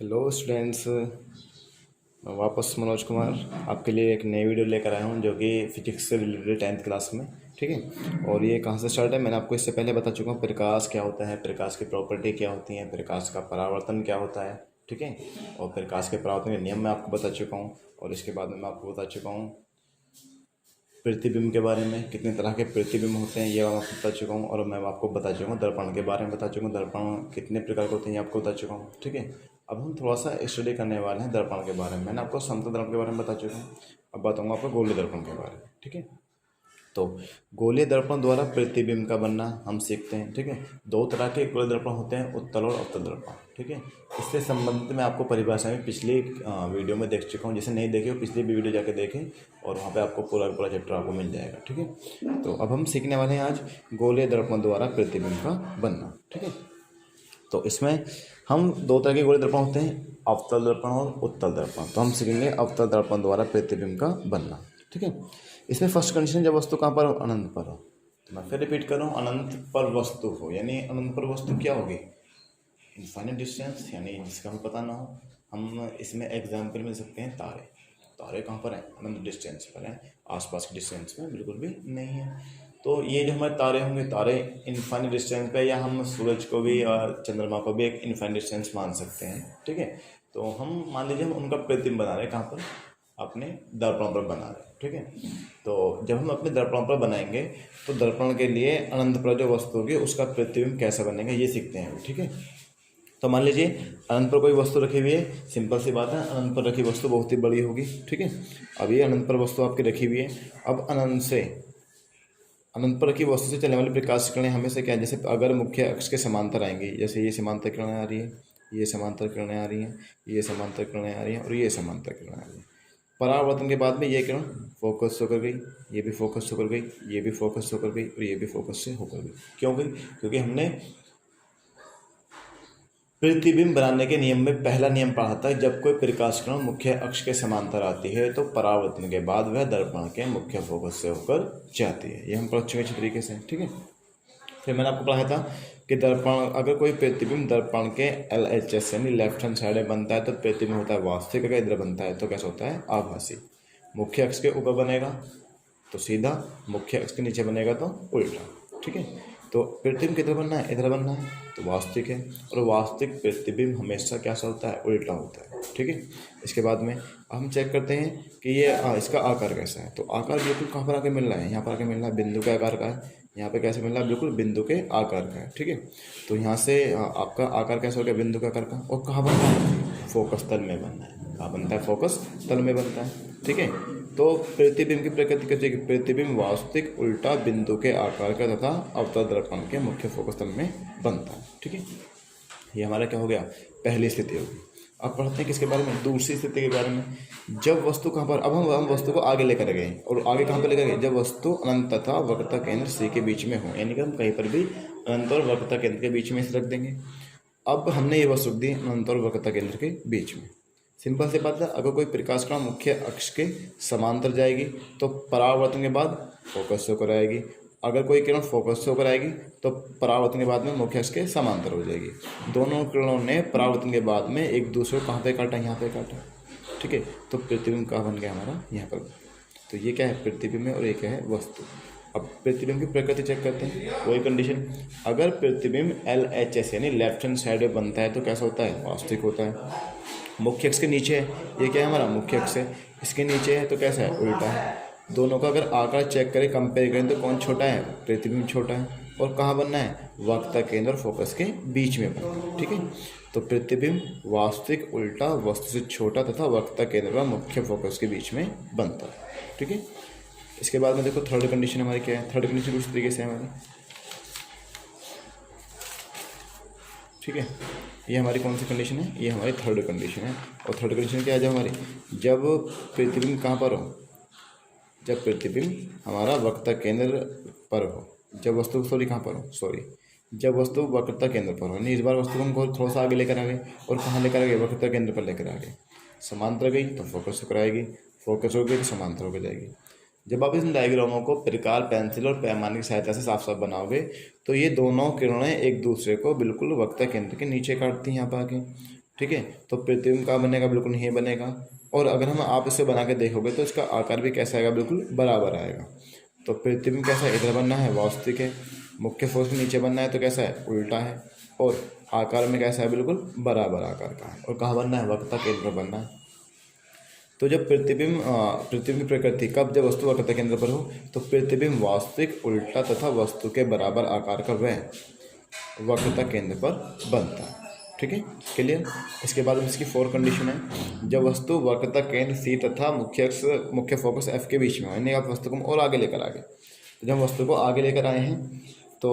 Hello students, वापस मनोज कुमार आपके लिए एक नई वीडियो लेकर आया हूँ जो कि फिजिक्स से रिलेटेड 10th क्लास में। ठीक है, और ये कहाँ से स्टार्ट है मैंने आपको इससे पहले बता चुका हूँ। प्रकाश क्या होता है, प्रकाश की प्रॉपर्टी क्या होती है, प्रकाश का परावर्तन क्या होता है। ठीक है, और प्रकाश के परावर्तन के नियम मैं आपको बता चुका हूँ। और इसके बाद में मैं आपको बता चुका हूँ प्रतिबिंब के बारे में, कितने तरह के प्रतिबिंब होते हैं ये मैं आपको बता चुका हूँ। और मैं आपको बता चुका हूँ दर्पण के बारे में बता चुका हूँ, दर्पण कितने प्रकार के होते हैं ये आपको बता चुका हूँ। ठीक है, अब हम थोड़ा सा स्टडी करने वाले हैं दर्पण के बारे में। मैंने आपको समतल दर्पण के बारे में बता चुका हूँ, अब बताऊँगा आपको गोलीय दर्पण के बारे में। ठीक है, तो गोलीय दर्पण द्वारा प्रतिबिंब का बनना हम सीखते हैं। ठीक है, दो तरह के गोलीय दर्पण होते हैं, उत्तल और अवतल दर्पण। ठीक है, इससे संबंधित मैं आपको परिभाषा में पिछली वीडियो में देख चुका हूँ। जिसे नहीं देखे वो पिछली भी वीडियो जाके देखें और वहाँ पे आपको पूरा पूरा चैप्टर आपको मिल जाएगा। ठीक है, तो अब हम सीखने वाले हैं आज गोलीय दर्पण द्वारा प्रतिबिंब का बनना। ठीक है, तो इसमें हम दो तरह के गोलीय दर्पण होते हैं, अवतल दर्पण और उत्तल दर्पण। तो हम सीखेंगे अवतल दर्पण द्वारा प्रतिबिंब का बनना। ठीक है, इसमें फर्स्ट कंडीशन जब वस्तु कहाँ पर हो, अनंत पर हो। तो मैं फिर रिपीट कर रहा हूँ, अनंत पर वस्तु हो, यानी अनंत पर वस्तु क्या होगी, इनफाइनाइट डिस्टेंस, यानी जिसका हमें पता ना हो। हम इसमें एग्जाम्पल मिल सकते हैं तारे। तारे कहाँ पर हैं, अनंत डिस्टेंस पर हैं, आसपास के डिस्टेंस में बिल्कुल भी नहीं है। तो ये जो हमारे तारे होंगे, तारे इनफाइनाइट डिस्टेंस पे, या हम सूरज को भी और चंद्रमा को भी एक इनफाइनाइट डिस्टेंस मान सकते हैं। ठीक है, तो हम मान लीजिए हम उनका प्रतिबिंब बना रहे हैं, कहाँ पर, अपने दर्पण पर बना रहे हैं। ठीक है, तो जब हम अपने दर्पण पर बनाएंगे तो दर्पण के लिए अनंत पर जो वस्तु होगी उसका प्रतिबिंब कैसा बनेगा ये सीखते हैं। ठीक है, तो मान लीजिए अनंत पर कोई वस्तु रखी हुई है, सिंपल सी बात है, अनंत पर रखी वस्तु बहुत ही बड़ी होगी। ठीक है, अब ये अनंत पर वस्तु आपकी रखी हुई है। अब अनंत पर रखी वस्तु से चलने वाली प्रकाश किरणें हमेशा क्या है, जैसे अगर मुख्य अक्ष के समांतर आएंगी, जैसे ये समांतर किरणें आ रही है, ये समांतर किरणें आ रही हैं, ये समांतर किरणें आ रही हैं और ये समांतर किरणें आ रही हैं। परावर्तन के बाद में ये किरण फोकस होकर गई, ये भी फोकस होकर गई, ये भी फोकस होकर गई और ये भी फोकस से होकर गई। क्यों गई, क्योंकि हमने प्रतिबिंब बनाने के नियम में पहला नियम पढ़ा था, जब कोई प्रकाश किरण मुख्य अक्ष के समांतर आती है तो परावर्तन के बाद वह दर्पण के मुख्य फोकस से होकर जाती है। ये हम पढ़ चुके अच्छे तरीके से। ठीक है, फिर मैंने आपको पढ़ाया था कि दर्पण, अगर कोई प्रतिबिंब दर्पण के LHS यानी लेफ्ट हैंड साइड में बनता है तो प्रतिबिंब होता है वास्तविक, अगर इधर बनता है तो कैसा होता है, आभासी। मुख्य अक्ष के ऊपर बनेगा तो सीधा, मुख्य अक्ष के नीचे बनेगा तो उल्टा। ठीक है, तो प्रतिबिंब किधर बनना है, इधर बनना है तो वास्तविक है, और वास्तविक प्रतिबिंब हमेशा कैसा होता है, उल्टा होता है। ठीक है, इसके बाद में हम चेक करते हैं कि ये इसका आकार कैसा है। तो आकार बिल्कुल कहाँ पर आके मिल रहा है, यहाँ पर आके मिल रहा है, बिंदु के आकार का है। यहाँ पे कैसे मिल रहा है, बिल्कुल बिंदु के आकार का है। ठीक है, तो यहाँ से आपका आकार कैसा हो गया, बिंदु के आकार का। और कहाँ बनता है, फोकस तल में बनना है। कहाँ बनता है, फोकस तल में बनता है। ठीक है, तो प्रतिबिंब की प्रकृति कैसी है, प्रतिबिंब वास्तविक उल्टा बिंदु के आकार का तथा अवतल दर्पण के मुख्य फोकस तल में बनता है। ठीक है, ये हमारा क्या हो गया, पहली स्थिति होगी। अब पढ़ते हैं किसके बारे में, दूसरी स्थिति के बारे में। जब वस्तु कहाँ पर, अब हम वस्तु को आगे लेकर गए, और आगे कहाँ पर लेकर गए, जब वस्तु अनंत तथा वक्रता केंद्र C के बीच में हो, यानी कि हम कहीं पर भी अनंत और वक्रता केंद्र के बीच में इसे रख देंगे। अब हमने ये वस्तु रख दी अनंत और वक्रता केंद्र के बीच में। सिंपल सी बात है, अगर कोई प्रकाश किरण मुख्य अक्ष के समांतर जाएगी तो परावर्तन के बाद फोकस से होकर आएगी। अगर कोई किरण फोकस से होकर आएगी तो परावर्तन के बाद में मुख्य अक्ष के समांतर हो जाएगी। दोनों किरणों ने परावर्तन के बाद में एक दूसरे को कहाँ पे काटा, यहाँ पे काटा। ठीक है, तो प्रतिबिंब कहाँ बन गया हमारा, यहाँ पर। तो ये क्या है, प्रतिबिंब है, और ये क्या है, वस्तु। अब प्रतिबिंब की प्रकृति चेक करते हैं। कोई कंडीशन, अगर प्रतिबिंब LHS यानी लेफ्ट हैंड साइड में बनता है तो कैसा होता है, वास्तविक होता है। मुख्य अक्ष के नीचे है, ये क्या है हमारा, मुख्य अक्ष है, इसके नीचे है तो कैसा है, उल्टा है। दोनों का अगर आकार चेक करें, कंपेयर करें, तो कौन छोटा है, प्रतिबिंब छोटा है। और कहाँ बनना है, वक्रता केंद्र और फोकस के बीच में बनना है। ठीक है, तो प्रतिबिंब वास्तविक उल्टा वस्तु से छोटा तथा वक्रता केंद्र व मुख्य फोकस के बीच में बनता है। ठीक है, इसके बाद में देखो थर्ड कंडीशन हमारी क्या है, थर्ड कंडीशन उस तरीके से हमारी। ठीक है, ये हमारी कौन सी कंडीशन है, ये हमारी थर्ड कंडीशन है। और थर्ड कंडीशन क्या है, जब हमारी, जब प्रतिबिंब कहाँ पर हो, जब प्रतिबिंब हमारा वक्रता केंद्र पर हो, जब वस्तु कहाँ पर हो, जब वस्तु वक्रता केंद्र पर हो। यानी इस बार वस्तु को हम थोड़ा सा आगे लेकर आ गए, और कहाँ लेकर आ गए, वक्रता केंद्र पर लेकर आ गए। समांतर गई तो फोकस होकर आएगी, फोकस हो गई तो समांतर होकर जाएगी। जब आप इन डायग्रामों को प्रकार पेंसिल और पैमाने की सहायता से साफ साफ बनाओगे तो ये दोनों किरणें एक दूसरे को बिल्कुल वक्रता केंद्र के नीचे काटती हैं यहाँ पर आके। ठीक है। तो प्रतिबिंब कहाँ बनेगा, बिल्कुल यहीं बनेगा। और अगर हम आप इसे बना के देखोगे तो इसका आकार भी कैसा आएगा, बिल्कुल बराबर आएगा। तो प्रतिबिंब कैसा है, इधर बनना है वास्तविक है, मुख्य फोकस के नीचे बनना है तो कैसा है, उल्टा है, और आकार में कैसा है, बिल्कुल बराबर आकार का है। और कहाँ बनना है, वक्रता केंद्र पर बनना है। तो जब प्रतिबिंब की प्रकृति कब, जब वस्तु वक्रता केंद्र पर हो, तो प्रतिबिंब वास्तविक, उल्टा तथा वस्तु के बराबर आकार का वह वक्रता केंद्र पर बनता है। ठीक है, क्लियर। इसके बाद इसकी 4 कंडीशन है। जब वस्तु वक्रता केंद्र सी तथा मुख्य फोकस एफ के बीच में हो, यानी आप वस्तु को और आगे लेकर आगे, तो जब वस्तु को आगे लेकर आए हैं तो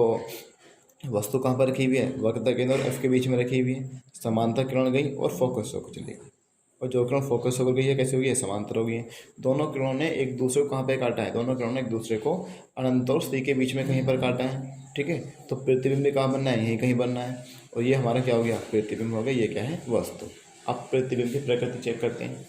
वस्तु कहाँ पर रखी हुई है, वक्रता केंद्र और एफ के बीच में रखी हुई है। समांतर किरण गई और फोकस होकर चली गई, और जो किरण फोकस होकर गई है कैसे हुई है, समांतर हो गई है। दोनों किरणों ने एक दूसरे को कहाँ पे काटा है, दोनों किरणों ने एक दूसरे को अनंत और सी के बीच में कहीं पर काटा है। ठीक है, तो प्रतिबिंब भी कहाँ बनना है, यहीं कहीं बनना है। और ये हमारा क्या हो गया, प्रतिबिंब हो गया। ये क्या है, वस्तु। अब प्रतिबिंब की प्रकृति चेक करते हैं।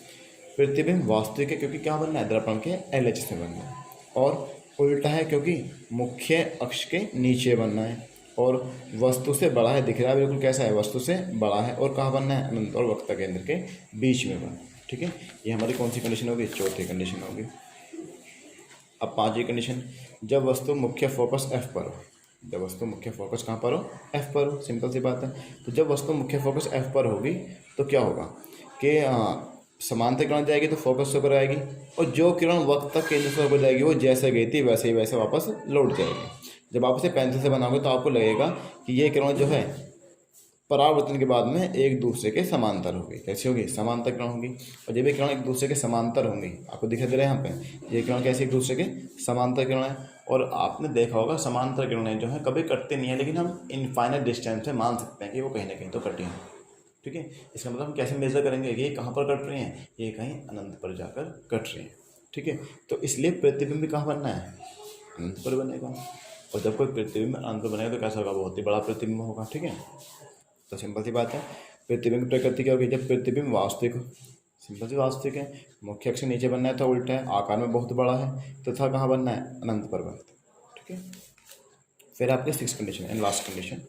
प्रतिबिंब वास्तविक है क्योंकि क्या बनना है, दर्पण के LHS में बनना है, और उल्टा है क्योंकि मुख्य अक्ष के नीचे बनना है, और वस्तु से बड़ा है, दिख रहा है बिल्कुल कैसा है, वस्तु से बड़ा है, और कहाँ बनना है, अनंत और वक्रता केंद्र के बीच में बनना है। ठीक है, ये हमारी कौन सी कंडीशन होगी, चौथी कंडीशन होगी। अब 5वीं कंडीशन, जब वस्तु मुख्य फोकस F पर हो, जब वस्तु मुख्य फोकस कहाँ पर हो, F पर हो। सिंपल सी बात है। तो जब वस्तु मुख्य फोकस F पर होगी तो क्या होगा कि समांतर किरण जाएगी तो फोकस होकर आएगी, और जो किरण वक्रता केंद्र से होकर जाएगी वो जैसे गई थी वैसे ही वैसे वापस लौट जाएगी। जब आप इसे पेंसिल से बनाओगे तो आपको लगेगा कि ये किरण जो है परावर्तन के बाद में एक दूसरे के समांतर होगी। कैसी होगी, समांतर किरण होगी। और जब ये किरण एक दूसरे के समांतर होंगी, आपको दिखाई दे रहा है यहाँ पे, ये किरण कैसे एक दूसरे के समांतर किरण है। और आपने देखा होगा समांतर किरणें जो है कभी कटती नहीं है, लेकिन हम इनफाइनाइट डिस्टेंस से मान सकते हैं कि वो कहीं ना कहीं तो कटी हैं। ठीक है, इसका मतलब हम कैसे मेजर करेंगे, ये कहाँ पर कट रही हैं, ये कहीं अनंत पर जाकर कट रही हैं। ठीक है, तो इसलिए प्रतिबिंब कहाँ बनना है, अनंत पर बनेगा। और जब कोई प्रतिबिंब अनंत पर बनेगा तो कैसा होगा, बहुत ही बड़ा प्रतिबिंब होगा। ठीक है, तो सिंपल सी बात है। प्रतिबिंब की प्रकृति क्या होगी, जब प्रतिबिंब वास्तविक हो, सिंपल सी वास्तविक है, मुख्य अक्ष से नीचे बनना है तो उल्टा है, आकार में बहुत बड़ा है, तथा कहाँ बनना है, अनंत पर बनता है। ठीक है, फिर आपकी 6 कंडीशन है, लास्ट कंडीशन।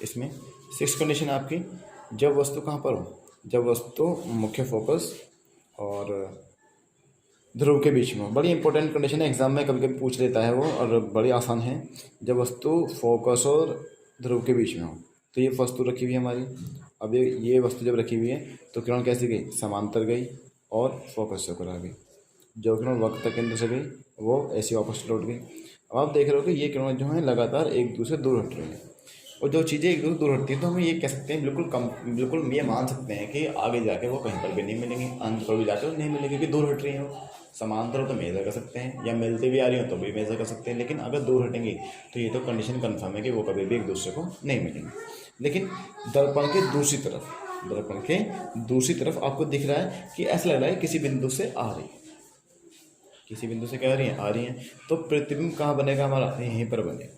इसमें 6 कंडीशन आपकी, जब वस्तु कहाँ पर हो, जब वस्तु मुख्य फोकस और ध्रुव के बीच में हो। बड़ी इंपॉर्टेंट कंडीशन है, एग्जाम में कभी कभी पूछ लेता है वो, और बड़ी आसान है। जब वस्तु फोकस और ध्रुव के बीच में हो, तो ये वस्तु रखी हुई है हमारी। अब ये वस्तु जब रखी हुई है तो किरण कैसे गई, समांतर गई और फोकस से होकर आ गई। जो किरण वक्रता केंद्र से गई वो ऐसी वापस लौट गई। अब आप देख रहे हो कि ये किरण जो है लगातार एक दूसरे दूर हट रही है, और जो चीज़ें एक दूसरे दूर हटती हैं तो हम ये कह सकते हैं, बिल्कुल ये मान सकते हैं कि आगे जाके वो कहीं पर भी नहीं मिलेंगी, अंत पर भी जाकर नहीं मिलेंगी, क्योंकि दूर हट रही हैं वो। समांतर हो तो मेजर कर सकते हैं, या मिलती भी आ रही हो तो भी मेजर कर सकते हैं, लेकिन अगर दूर हटेंगी तो ये तो कंडीशन कन्फर्म है कि वो कभी भी एक दूसरे को नहीं मिलेंगे। लेकिन दर्पण के दूसरी तरफ आपको दिख रहा है कि ऐसा लग रहा है किसी बिंदु से आ रही है, किसी बिंदु से क्या आ रही हैं, तो प्रतिबिंब कहाँ बनेगा हमारा, यहीं पर बनेगा।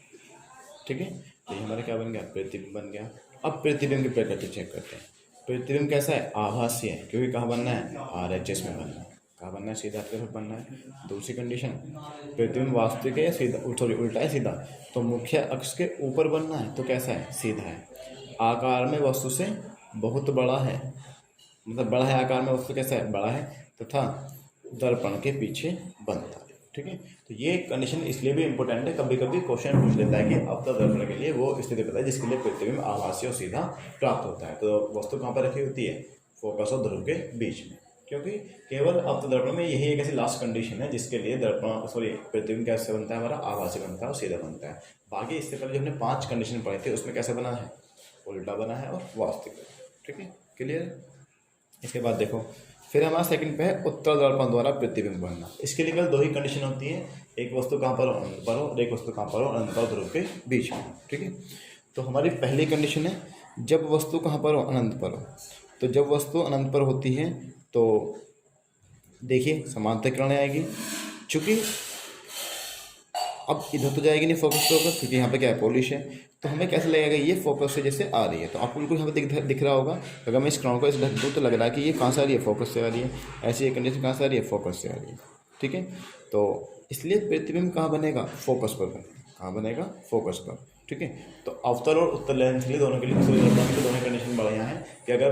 ठीक है, तो ये हमारा क्या बन गया, प्रतिबिंब बन गया। अब प्रतिबिंब की प्रकृति चेक करते हैं। प्रतिबिंब कैसा है, आभासी है, क्योंकि कहाँ बनना है, RHS में बनना है। कहाँ बनना है, सीधा आपकी तरफ बनना है। दूसरी कंडीशन, प्रतिबिंब वास्तविक है या सीधा, सॉरी उल्टा है सीधा, तो मुख्य अक्ष के ऊपर बनना है तो कैसा है, सीधा है। आकार में वस्तु से बहुत बड़ा है, मतलब बड़ा है आकार में वस्तु, कैसा है, बड़ा है, तथा दर्पण के पीछे बनता है। ठीक है, तो ये कंडीशन इसलिए भी इंपॉर्टेंट है, कभी कभी क्वेश्चन पूछ लेता है कि अवतल दर्पण के लिए वो स्थिति पता है जिसके लिए प्रतिबिंब आभासी और सीधा प्राप्त होता है। तो वस्तु कहाँ पर रखी होती है, फोकस और ध्रुव के बीच में, क्योंकि केवल अवतल दर्पण में यही एक ऐसी लास्ट कंडीशन है जिसके लिए प्रतिबिंब कैसे बनता है, हमारा आभासी बनता है और सीधा बनता है। बाकी इससे पहले जो हमने 5 कंडीशन पढ़े थे उसमें कैसे बना है, उल्टा बना है और वास्तविक। ठीक है, क्लियर। इसके बाद देखो, फिर हमारा सेकंड पे है उत्तल दर्पण द्वारा प्रतिबिंब बनना। इसके लिए केवल 2 ही कंडीशन होती है, एक वस्तु कहाँ पर हो, अनंत पर हो, और एक वस्तु कहाँ पर हो, अनंत और ध्रुव के बीच में। ठीक है, तो हमारी पहली कंडीशन है, जब वस्तु कहाँ पर हो, अनंत पर हो। तो जब वस्तु अनंत पर होती है तो देखिए समांतर किरणें आएगी, चूँकि अब इधर तो जाएगी नहीं फोकस के ऊपर, क्योंकि यहाँ पे क्या है, पॉलिश है, तो हमें कैसे लगेगा, ये फोकस से जैसे आ रही है। तो आपको बिल्कुल यहाँ पे दिख रहा होगा, अगर मैं इस किरण को इस ढक दूँ तो लग रहा है कि ये कहाँ से आ रही है, फोकस से आ रही है। ऐसी एक कंडीशन कहाँ से आ रही है, फोकस से आ रही है। ठीक है, तो इसलिए प्रतिबिंब कहाँ बनेगा, फोकस पर बनेगा। कहाँ बनेगा, फोकस पर। ठीक है। तो अवतल और उत्तल लेंस के लिए दोनों के लिए दर्पण के दोनों कंडीशन बढ़िया है कि अगर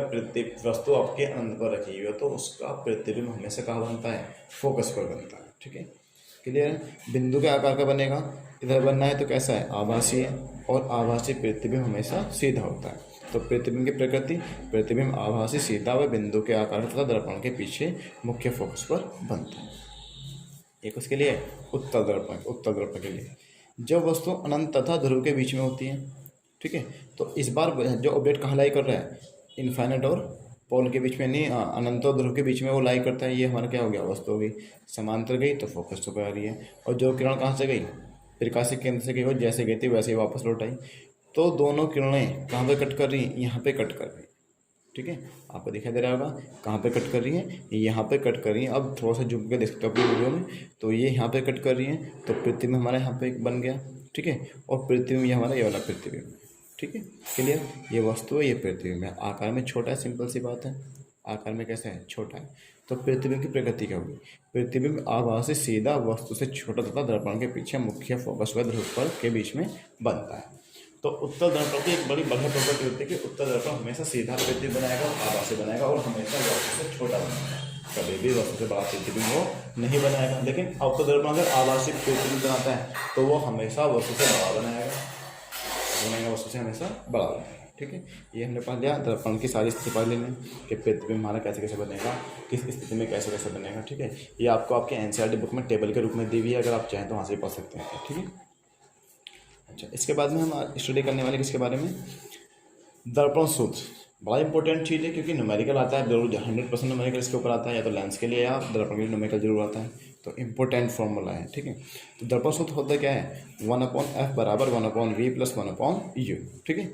वस्तु आपके अनंत पर रखी हुई है तो उसका प्रतिबिंब हमेशा कहाँ बनता है, फोकस पर बनता है, ठीक है। क्लियर है। बिंदु के आकार का बनेगा, इधर बनना है तो कैसा है, आभासी है, और आभासी प्रतिबिंब हमेशा सीधा होता है। तो प्रतिबिंब की प्रकृति, प्रतिबिंब आभासी सीधा व बिंदु के आकार तथा दर्पण के पीछे मुख्य फोकस पर बनता है। एक उसके लिए उत्तल दर्पण, उत्तल दर्पण के लिए जब वस्तु अनंत तथा ध्रुव के बीच में होती है, ठीक है, तो इस बार जो ऑब्जेक्ट कहाँ लाई कर रहा है, इन्फाइनाइट और पोल के बीच में नहीं, अनंत और ध्रुव के बीच में वो लाई करता है। ये हमारा क्या हो गया, वस्तु हो गई, समांतर गई तो फोकस तो आ रही है, और जो किरण कहाँ से गई, प्रकाशीय केंद्र से गई, और जैसे गई थी वैसे ही वापस लौट आई। तो दोनों किरणें कहाँ पे कट कर रही हैं, यहाँ पे कट कर रही है, ठीक है। आपको दिखाई दे रहा होगा कहाँ पे कट कर रही है, यहाँ पे कट कर रही है। अब थोड़ा सा झुक के देख सकते हो अपनी वीडियो में, तो ये यहाँ पे कट कर रही है, तो प्रतिबिंब हमारा यहाँ पे बन गया, ठीक है। और प्रतिबिंब ये हमारा ये वाला प्रतिबिंब, ठीक है। क्लियर। ये वस्तु है, ये प्रतिबिंब है, आकार में छोटा है, सिंपल सी बात है, आकार में कैसा है, छोटा है। तो प्रतिबिंब की प्रकृति क्या होगी, प्रतिबिंब आभासी सीधा वस्तु से छोटा तथा दर्पण के पीछे मुख्य फोकस व ध्रुव पर के बीच में बनता है। तो उत्तल दर्पण की एक बड़ी बढ़िया प्रॉपर्टी होती है कि उत्तल दर्पण हमेशा सीधा प्रतिबिंब बनाएगा, आभासी बनाएगा, और हमेशा वस्तु से छोटा बनाएगा, कभी भी वस्तु से बड़ा प्रतिबिंब वो नहीं बनाएगा। लेकिन अवतल दर्पण अगर आभासी प्रतिबिंब बनाता है तो वो हमेशा वस्तु से बड़ा बनाएगा, वस्तु से हमेशा बड़ा बनाएगा, ठीक है। ये हमने पढ़ लिया दर्पण की सारी स्थिति पढ़ लेने कि प्रतिबिंब हमारा कैसे कैसे बनेगा, किस स्थिति में कैसे कैसे बनेगा, ठीक है। ये आपको आपके एनसीईआरटी बुक में टेबल के रूप में दी हुई है, अगर आप चाहें तो वहाँ से पढ़ सकते हैं, ठीक है। अच्छा, इसके बाद में हम स्टडी करने वाले किसके बारे में, दर्पण सूत्र। बड़ा इंपॉर्टेंट चीज़ है क्योंकि न्यूमेरिकल आता है, जरूर 100% न्यूमेरिकल इसके ऊपर आता है, या तो लेंस के लिए या दर्पण के लिए न्यूमेरिकल जरूर आता है, तो इंपॉर्टेंट फॉर्मूला है, ठीक है। तो दर्पण सूत्र होता क्या है, 1/f बराबर 1/v प्लस 1/u, ठीक है।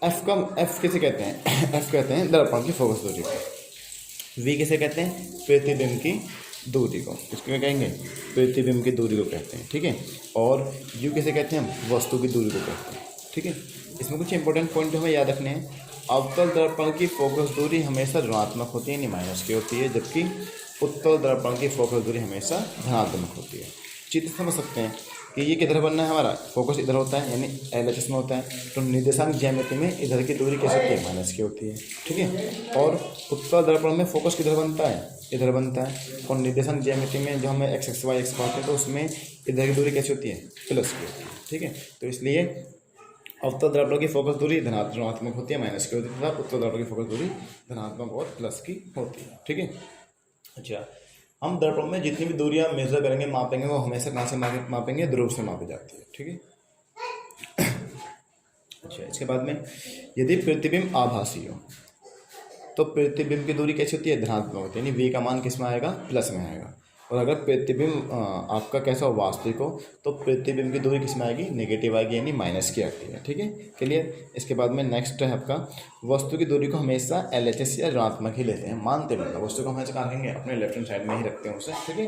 एफ किसे कहते हैं एफ कहते हैं दर्पण की फोकस दूरी को, वी किसे कहते हैं, प्रतिबिंब की दूरी को, इसको कहेंगे प्रतिबिंब की दूरी को कहते हैं, ठीक है। और यू किसे कहते हैं, हम वस्तु की दूरी को कहते हैं, ठीक है। इसमें कुछ इंपॉर्टेंट पॉइंट हमें याद रखने हैं। अवतल दर्पण की फोकस दूरी हमेशा ऋणात्मक होती है, यानी माइनस की होती है, जबकि उत्तल दर्पण की फोकस दूरी हमेशा धनात्मक होती है। चित्र समझ सकते हैं कि ये किधर बनना है, हमारा फोकस इधर होता है, यानी LHS में होता है, तो निर्देशांक ज्यामिति में इधर की दूरी कैसे होती है, माइनस की होती है, ठीक है। और उत्तल दर्पण में फोकस किधर बनता है, इधर बनता है, और निर्देशांक ज्यामिति में जो हमें x y x पढ़ते हैं तो उसमें इधर की दूरी कैसी होती है, प्लस की होती है, ठीक है। तो इसलिए अवतल दर्पण की फोकस दूरी धनात्मक होती है, माइनस की होती है, तथा उत्तल दर्पण की फोकस दूरी धनात्मक और प्लस की होती है, ठीक है। अच्छा, हम दर्पण में जितनी भी दूरियां मेजर करेंगे, मापेंगे, वो हमेशा कहाँ से मापेंगे, ध्रुव से मापी जाती है, ठीक है। अच्छा, इसके बाद में यदि प्रतिबिंब आभासी हो तो प्रतिबिंब की दूरी कैसी होती है, धनात्मक होती है, यानी v का मान किस में आएगा, प्लस में आएगा। और अगर प्रतिबिंब आपका कैसा हो, वास्तविक हो, तो प्रतिबिंब की दूरी किस में आएगी, नेगेटिव आएगी, यानी माइनस की आती है, ठीक है। क्लियर। इसके बाद में नेक्स्ट है आपका, वस्तु की दूरी को हमेशा LHS या ऋणात्मक ही लेते हैं, मानते नहीं, वस्तु को हमेशा कहाँ रखेंगे, अपने लेफ्ट हैंड साइड में ही रखते हैं उसे, ठीक है।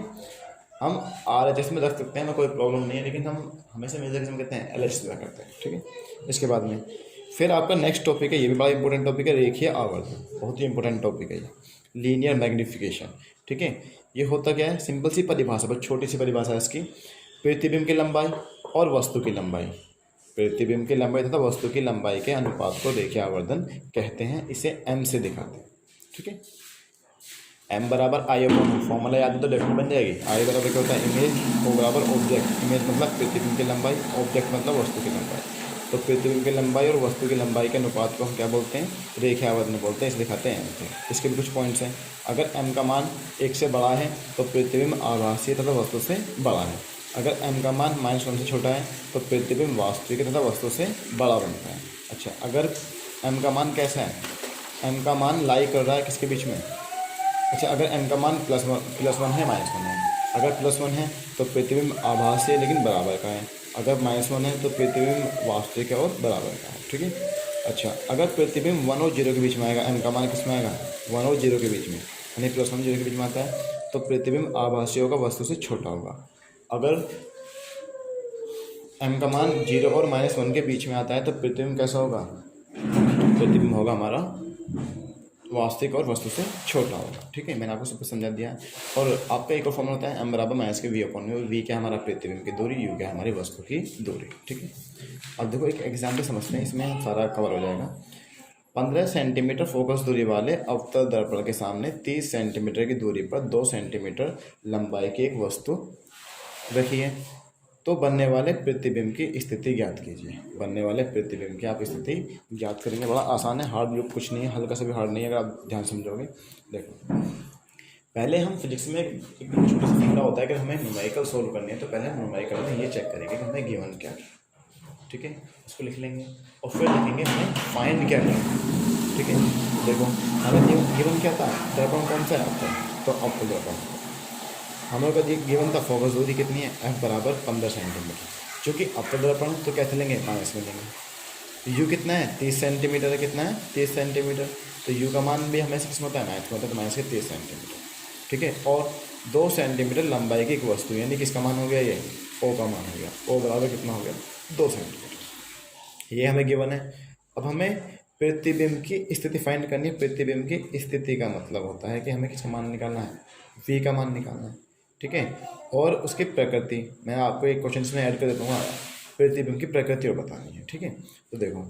हम RHS में रख सकते हैं, ना कोई प्रॉब्लम नहीं है, लेकिन हम हमेशा मेजर किस में कहते हैं, LHS में करते हैं, ठीक है। इसके बाद में फिर आपका नेक्स्ट टॉपिक है, ये भी बड़ा इंपॉर्टेंट टॉपिक है, रेखीय आवर्धन, बहुत ही इंपॉर्टेंट टॉपिक है ये, लीनियर मैग्नीफिकेशन, ठीक है। ये होता क्या है, सिंपल सी परिभाषा, बहुत छोटी सी परिभाषा है इसकी, प्रतिबिंब की लंबाई और वस्तु की लंबाई, प्रतिबिंब की लंबाई तथा वस्तु की लंबाई के अनुपात को रेखीय आवर्धन कहते हैं, इसे m से दिखाते हैं, ठीक है। m बराबर I अपॉन, फॉर्मूला याद है तो लेफ्ट में बन जाएगी, I बराबर क्या होता है, इमेज, O बराबर ऑब्जेक्ट, इमेज मतलब प्रतिबिंब की लंबाई, ऑब्जेक्ट मतलब वस्तु की लंबाई। तो प्रतिबिंब की लंबाई और वस्तु की लंबाई के अनुपात को हम क्या बोलते हैं, रेखीय आवर्धन बोलते हैं, इसे दिखाते हैं m से। इसके भी कुछ पॉइंट्स हैं, अगर m का मान 1 से बड़ा है तो प्रतिबिंब आभासी तथा वस्तु से बड़ा है, अगर m का मान -1 से छोटा है तो प्रतिबिंब वास्तविक तथा वस्तु से बड़ा बनता है। अच्छा, अगर m का मान कैसा है, m का मान लाई कर रहा है किसके बीच में, अच्छा, अगर m का मान +1 है, -1 है, अगर +1 है तो प्रतिबिंब आभासी है लेकिन बराबर का है, अगर -1 है तो प्रतिबिंब वास्तविक है और बराबर का है, ठीक है। अच्छा, अगर प्रतिबिंब 1 और 0 के बीच में आएगा, m का मान किस में आएगा, 1 और 0 के बीच में, यानी +1 0 के बीच में आता है, तो प्रतिबिंब आभासी होगा, वस्तु से छोटा होगा। अगर m का मान 0 और -1 के बीच में आता है तो प्रतिबिंब कैसा होगा, प्रतिबिंब होगा हमारा वास्तविक और वस्तु से छोटा होगा। ठीक है, मैंने आपको सब कुछ समझा दिया। और आपका एक और फॉर्मूला होता है एम बराबर माइनस के वी अपॉन यू। वी क्या है हमारा प्रतिबिंब की दूरी, यू क्या है हमारी वस्तु की दूरी। ठीक है, अब देखो एक एग्जाम्पल समझते हैं, इसमें सारा कवर हो जाएगा। 15 सेंटीमीटर फोकस दूरी वाले अवतल दर्पण के सामने 30 सेंटीमीटर की दूरी पर 2 सेंटीमीटर लंबाई की एक वस्तु रखी है, तो बनने वाले प्रतिबिंब की स्थिति ज्ञात कीजिए। बनने वाले प्रतिबिंब की आप स्थिति ज्ञात करेंगे, बड़ा आसान है, हार्ड भी कुछ नहीं है, हल्का सा भी हार्ड नहीं है अगर आप ध्यान समझोगे। देखो पहले हम फिजिक्स में एक छोटा सा फंडा होता है कि हमें न्यूमेरिकल सोल्व करनी है, तो पहले हम न्यूमेरिकल में ये चेक करेंगे कि हमें गिवन क्या है। ठीक है, उसको लिख लेंगे और फिर लिखेंगे हमें फाइंड क्या करना है। ठीक है, देखो हमें गिवन क्या था, दर्पण कौन सा है आपका, तो आपको दर्पण हम लोग का गिवन था फोकस दूरी कितनी है, एफ बराबर 15 सेंटीमीटर। चूँकि अपर दर्पण तो कैसे लेंगे, माइनस में लेंगे। यू कितना है, 30 सेंटीमीटर है, कितना है 30 सेंटीमीटर, तो यू का मान भी हमेशा किस में होता है, माइनस में होता है, तो माइनस के 30 सेंटीमीटर। ठीक है, और 2 सेंटीमीटर लंबाई की एक वस्तु, यानी किसका मान हो गया, ये ओ का मान हो गया। ओ बराबर कितना हो गया, 2 सेंटीमीटर, ये हमें गिवन है। अब हमें प्रतिबिंब की स्थिति फाइंड करनी है। प्रतिबिंब की स्थिति का मतलब होता है कि हमें किसका मान निकालना है, वी का मान निकालना है। ठीक है, और उसकी प्रकृति मैं आपको एक क्वेश्चन में ऐड कर देता हूँ, प्रतिबिंब की प्रकृति और बतानी है। ठीक है, तो देखो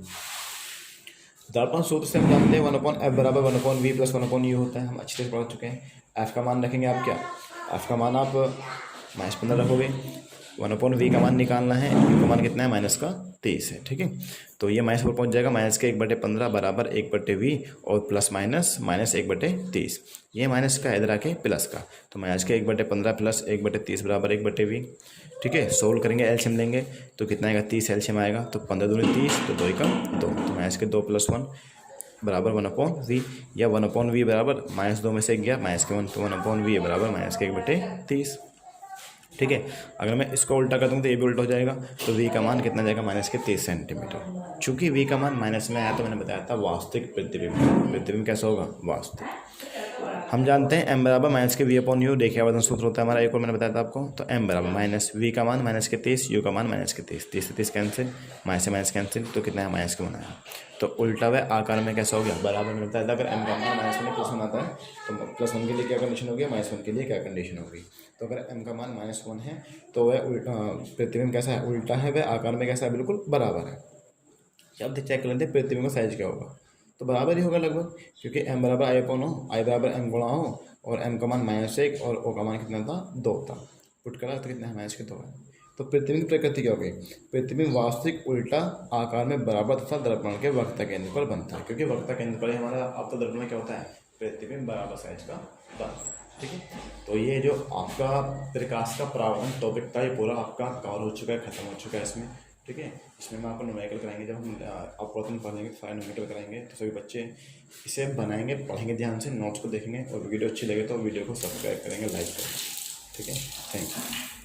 दर्पण सूत्र से हम जानते हैं 1/f बराबर 1/v प्लस 1/u होता है, हम अच्छे से पढ़ चुके हैं। f का मान रखेंगे आप क्या, f का मान आप -15 रखोगे, 1/v का मान निकालना है, u का मान कितना है, माइनस का 23 है। ठीक है, तो ये माइनस पर पहुंच जाएगा, माइनस के 1/15 बराबर 1/v और प्लस माइनस माइनस 1/30। ये माइनस का इधर आके प्लस का, तो माइनस के 1/15 प्लस 1/30 बराबर 1/v। ठीक है, सोल्व करेंगे, एलसीएम लेंगे तो कितना आएगा, 30 एलसीएम आएगा, तो 15 दूनी 30, तो 2 का 2, तो माइनस के 2 + 1 बराबर 1/v, या 1/v बराबर -2 में से गया माइनस के 1, तो 1/v बराबर माइनस के 1/30। ठीक है, अगर मैं इसको उल्टा कर दूँ तो ये भी उल्टा हो जाएगा, तो v का मान कितना जाएगा, माइनस के 30 सेंटीमीटर। चूँकि v का मान माइनस में आया तो मैंने बताया था वास्तविक प्रतिबिंब। प्रतिबिंब कैसा होगा, वास्तविक। हम जानते हैं m बराबर माइनस के v अपॉन यू, देखिए आवर्धन सूत्र होता है हमारा, एक और मैंने बताया था आपको। तो m बराबर माइनस v का मान माइनस के 30, u का मान माइनस के 30, 30 से 30 कैंसिल, माइनस से माइनस कैंसिल, तो कितना है, माइनस के 1 आया। तो उल्टा हुआ आकार में कैसा हो गया, बराबर में बताया था। अगर m का मान -1 +1 आता है तो +1 के लिए क्या कंडीशन होगी, -1 के लिए क्या कंडीशन होगी। तो अगर m का मान -1 है तो वह उल्टा प्रतिबिंब कैसा है, उल्टा है, वह आकार में कैसा है, बिल्कुल बराबर है। अब चेक कर लेते हैं प्रतिबिंब का साइज क्या होगा, तो बराबर ही होगा लगभग, क्योंकि m बराबर i अपॉन हो, i बराबर m गुणा हो, और m का मान -1 और o का मान कितना था, 2 था। पुट करा तो कितना है, माइनस के 2 है। तो प्रतिबिंब प्रकृति क्या हो गई, प्रतिबिंब वास्तविक उल्टा आकार में बराबर तथा दर्पण के वक्रता केंद्र पर बनता है, क्योंकि वक्रता केंद्र पर ही हमारा आपका दर्पण में क्या होता है, प्रतिबिंब बराबर साइज का बनता है। ठीक है, तो ये जो आपका प्रकाश का परावर्तन टॉपिक था, ये पूरा आपका कवर हो चुका है, खत्म हो चुका है इसमें। ठीक है, इसमें हम आपको न्यूमेरिकल कराएंगे, जब हम अपवर्तन पढ़ेंगे तो सारे न्यूमेरिकल कराएंगे, तो सभी बच्चे इसे बनाएंगे, पढ़ेंगे ध्यान से, नोट्स को देखेंगे, और वीडियो अच्छी लगे तो वीडियो को सब्सक्राइब करेंगे, लाइक करेंगे। ठीक है, थैंक यू।